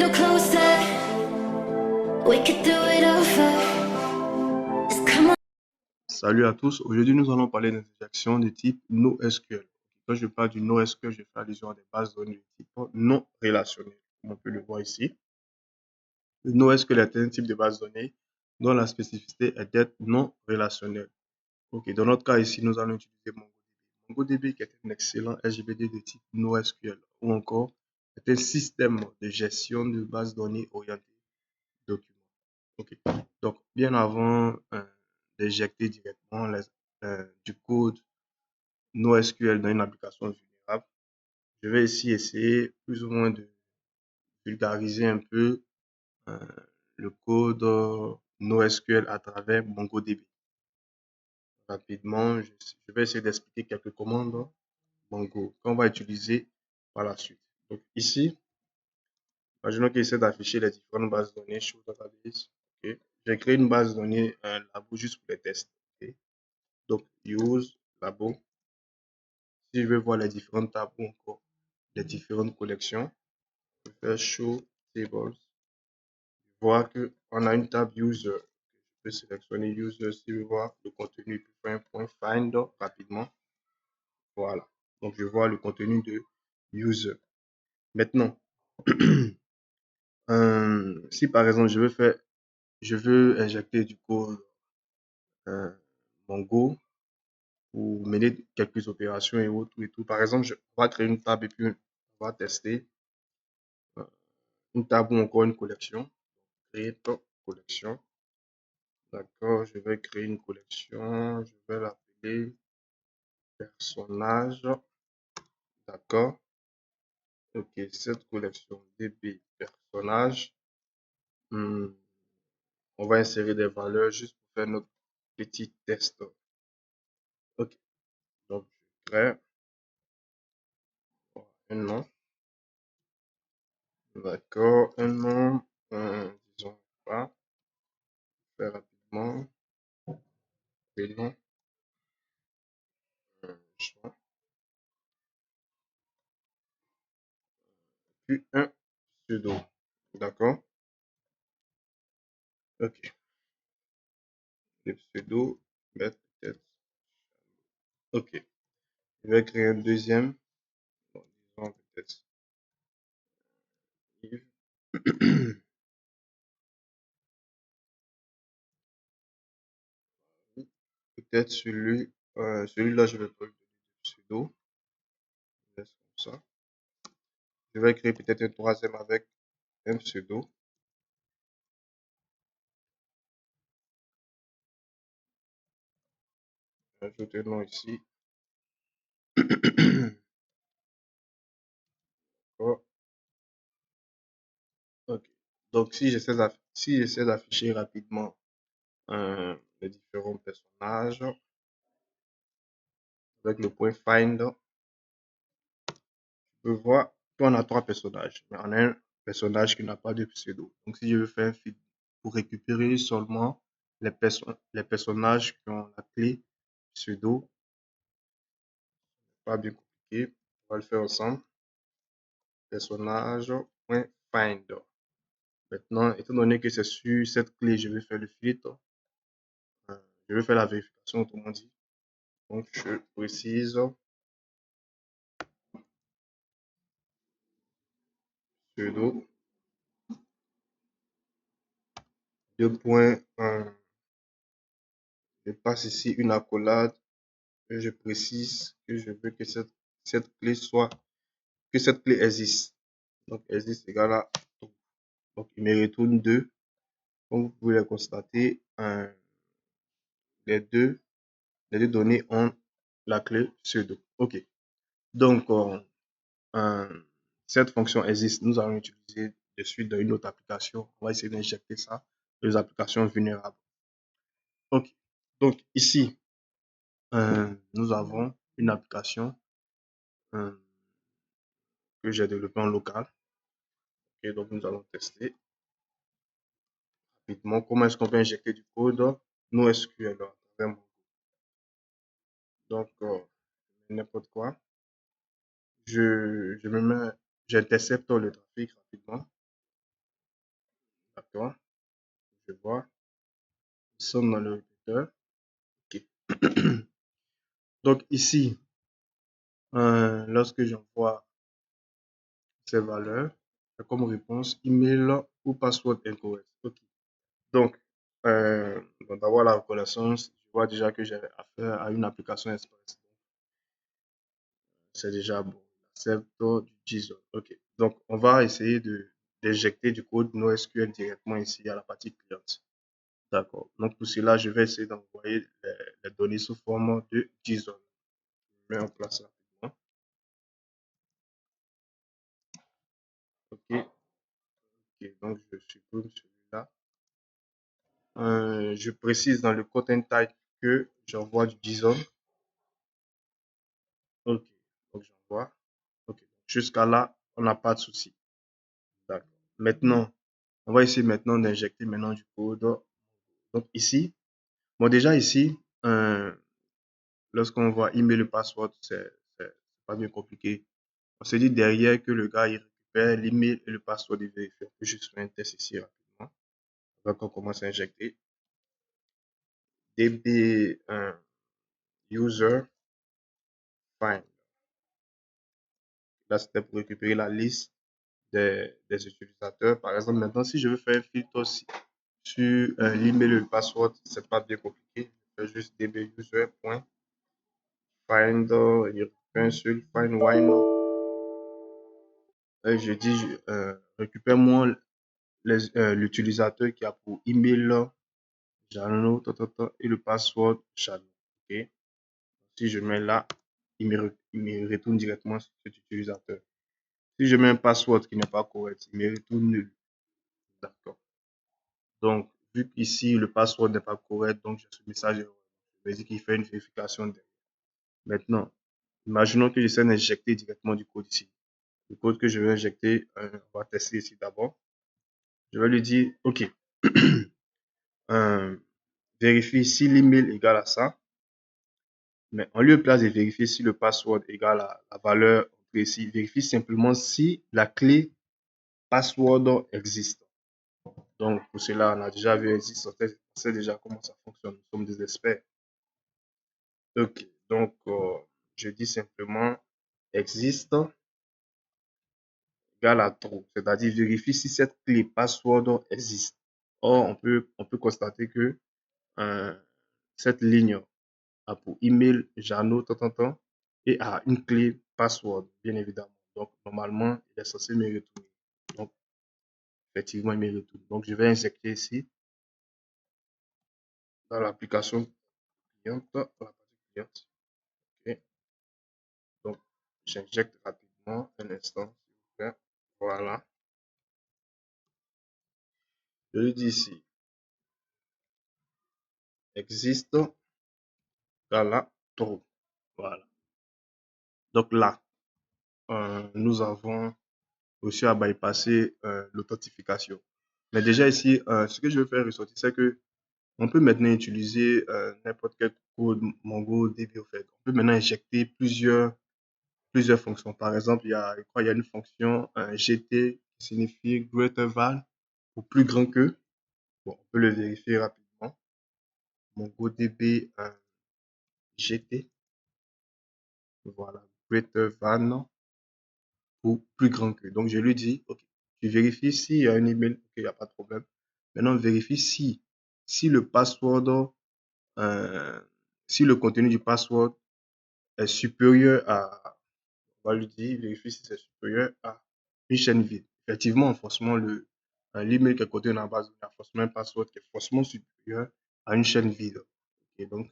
little closer. We could do it over. Just come on. Salut à tous. Aujourd'hui, nous allons parler d'injection de type NoSQL. Quand je parle du NoSQL, je fais allusion à des bases de données de type non relationnel, comme on peut le voir ici. Le NoSQL est un type de base de données dont la spécificité est d'être non relationnelle. Ok, dans notre cas ici, nous allons utiliser MongoDB. MongoDB qui est un excellent SGBD de type NoSQL ou encore est un système de gestion de base de données orienté documents. Ok, donc bien avant d'injecter directement du code NoSQL dans une application vulnérable, je vais ici essayer plus ou moins de vulgariser un peu euh, le code NoSQL à travers MongoDB. Rapidement, je vais essayer d'expliquer quelques commandes Mongo qu'on va utiliser par la suite. Donc ici, imaginons qu'il essaie d'afficher les différentes bases de données sur database. Ok. J'ai créé une base de données, un labo juste pour les tests. Ok. Donc use labo. Si je veux voir les différentes tables ou encore les différentes collections, je fais show tables. Je vois qu'on a une table user. Je peux sélectionner user si je veux voir le contenu. Puis faire un point find rapidement. Voilà. Donc je vois le contenu de user. Maintenant, si par exemple je veux injecter du code euh, Mongo pour mener quelques opérations et autres et tout. Par exemple, on va créer une table et puis on va tester euh, une table ou encore une collection. Créer collection. D'accord, je vais créer une collection. Je vais l'appeler personnage. D'accord. Ok, cette collection DB personnage. Hmm, on va insérer des valeurs juste pour faire notre petit test. Ok, donc je crée un nom. D'accord, un nom. Disons pas. Faire rapidement. Prénom. Choix. Puis un pseudo. D'accord. Ok. Le pseudo. Mettre peut-être. Ok. Je vais créer un deuxième. Bon, disons peut-être Yves. Peut-être celui-là, je vais pas lui donner de pseudo. Je laisse comme ça. Je vais créer peut-être un troisième avec un pseudo. Ajouter le nom ici. D'accord. Ok. Donc, si j'essaie d'afficher rapidement les différents personnages avec le point find, je peux voir qu'on a trois personnages, mais on a un personnage qui n'a pas de pseudo. Donc, si je veux faire un feed pour récupérer seulement les personnages qui ont la clé pseudo, pas bien compliqué, on va le faire ensemble. Personnage.find. Maintenant, étant donné que c'est sur cette clé, je vais faire le filtre. Je vais faire la vérification, autrement dit. Donc, je précise pseudo, deux points, je passe ici une accolade et je précise que je veux que cette clé que cette clé existe. Donc, existe égale à true. Donc, il me retourne 2. Comme vous pouvez le constater, les deux, les deux données ont la clé pseudo. OK. Donc, cette fonction existe. Nous allons l'utiliser de suite dans une autre application. On va essayer d'injecter ça dans les applications vulnérables. OK. Donc, ici, nous avons une application euh, que j'ai développée en local. Et donc, nous allons tester rapidement comment est-ce qu'on peut injecter du code NoSQL à travers Mongo. Donc, n'importe quoi. Je me mets, j'intercepte le trafic rapidement. D'accord, je vois. Nous sommes dans le répéteur. Ok. Donc ici, lorsque j'envoie ces valeurs, comme réponse, email ou password incorrect. Ok. Donc, bon, d'avoir la reconnaissance, je vois déjà que j'ai affaire à une application express. C'est déjà bon. Accept du JSON. OK. Donc, on va essayer d'injecter du code NoSQL directement ici à la partie cliente. D'accord. Donc, pour cela, je vais essayer d'envoyer les données sous forme de JSON. Je mets en place rapidement. OK. OK. Donc, je supprime celui-là. Je précise dans le content type que j'envoie du JSON. OK. Donc, j'envoie. OK. Jusqu'à là, on n'a pas de souci. D'accord. Maintenant, on va essayer maintenant d'injecter maintenant du code. Donc ici, bon déjà ici, lorsqu'on voit email le password, c'est pas bien compliqué. On se dit derrière que le gars il récupère l'email et le password il vérifie. On peut juste faire un test ici rapidement. Donc on commence à injecter db user find. Là c'était pour récupérer la liste des utilisateurs. Par exemple, maintenant si je veux faire un filtre aussi sur l'email et le password, c'est pas bien compliqué. Je fais juste db user point find, il récupère un seul find wine. Je dis récupère-moi l'utilisateur qui a pour email Jano et le password Jano. Ok. Si je mets là, il me retourne directement sur cet utilisateur. Si je mets un password qui n'est pas correct, il me retourne nul. D'accord. Donc, vu qu'ici le password n'est pas correct, donc j'ai ce message erreur. Je vais dire qu'il fait une vérification derrière. Maintenant, imaginons que j'essaie d'injecter directement du code ici. Le code que je vais injecter, on va tester ici d'abord. Je vais lui dire, OK, vérifie si l'email égale à ça. Mais en lieu de place de vérifier si le password égale à la valeur précise, vérifie simplement si la clé password existe. Donc, pour cela, on a déjà vu existe, on sait déjà comment ça fonctionne. Nous sommes des experts. OK, donc, je dis simplement existe égale à true, c'est-à-dire vérifie si cette clé password existe. Or, on peut constater que cette ligne a pour email Jeannot et a une clé password, bien évidemment. Donc, normalement, il est censé me retourner. Donc, effectivement, il me retourne. Donc, je vais injecter ici dans l'application cliente, dans la partie cliente. OK. Donc, j'injecte rapidement un instant, s'il vous plaît. Voilà. Je lui dis ici, existe dans la trou. Voilà. Donc là, nous avons aussi à bypasser l'authentification. Mais déjà ici, ce que je veux faire ressortir, c'est que on peut maintenant utiliser n'importe quel code MongoDB au fait. On peut maintenant injecter plusieurs fonctions. Par exemple, je crois, il y a une fonction GT qui signifie greater than ou plus grand que. Bon, on peut le vérifier rapidement. MongoDB GT, voilà, greater than ou plus grand que. Donc, je lui dis, OK, tu vérifies s'il y a un email, OK, il n'y a pas de problème. Maintenant, vérifie si le password, euh, si le contenu du password est supérieur à, on va lui dire, vérifie si c'est supérieur à une chaîne vide. Effectivement, forcément, l'email qui est contenu dans la base, il y a forcément un password qui est forcément supérieur à une chaîne vide. OK, donc,